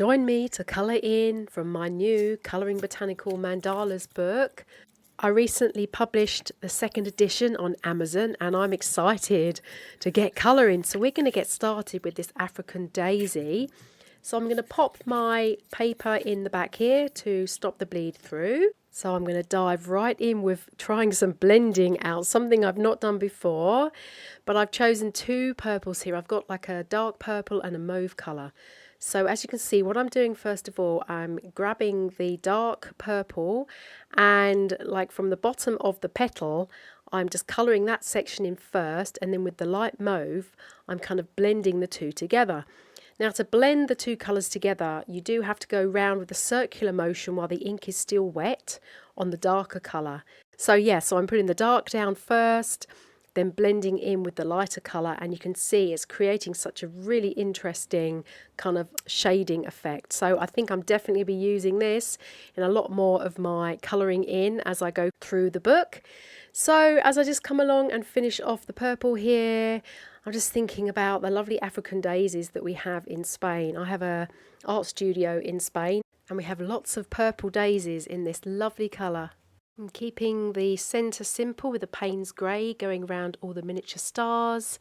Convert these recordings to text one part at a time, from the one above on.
Join me to colour in from my new Colouring Botanical Mandalas book. I recently published the second edition on Amazon and I'm excited to get colouring. So we're going to get started with this African daisy. So I'm going to pop my paper in the back here to stop the bleed through. So I'm going to dive right in with trying some blending out, something I've not done before, but I've chosen two purples here. I've got like a dark purple and a mauve colour. So as you can see, what I'm doing first of all, I'm grabbing the dark purple and like from the bottom of the petal, I'm just colouring that section in first, and then with the light mauve, I'm kind of blending the two together. Now to blend the two colours together, you do have to go round with a circular motion while the ink is still wet on the darker colour. So I'm putting the dark down first, then blending in with the lighter colour, and you can see it's creating such a really interesting kind of shading effect. So I think I'm definitely be using this in a lot more of my colouring in as I go through the book. So as I just come along and finish off the purple here, I'm just thinking about the lovely African daisies that we have in Spain. I have a art studio in Spain and we have lots of purple daisies in this lovely colour. I'm keeping the centre simple with the Payne's grey going around all the miniature stars.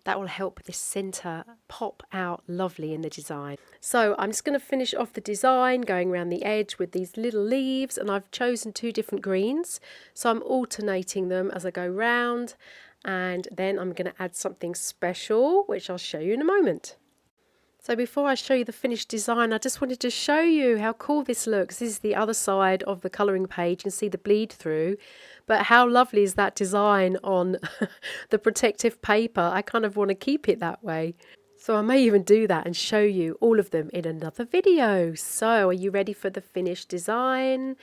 That will help this centre pop out lovely in the design. So I'm just going to finish off the design going around the edge with these little leaves, and I've chosen two different greens. So I'm alternating them as I go round, and then I'm going to add something special, which I'll show you in a moment. So before I show you the finished design, I just wanted to show you how cool this looks. This is the other side of the colouring page. You can see the bleed through. But how lovely is that design on the protective paper? I kind of want to keep it that way. So I may even do that and show you all of them in another video. So are you ready for the finished design?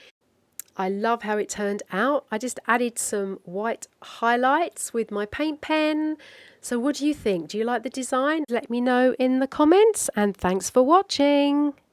I love how it turned out. I just added some white highlights with my paint pen. So what do you think? Do you like the design? Let me know in the comments, and thanks for watching.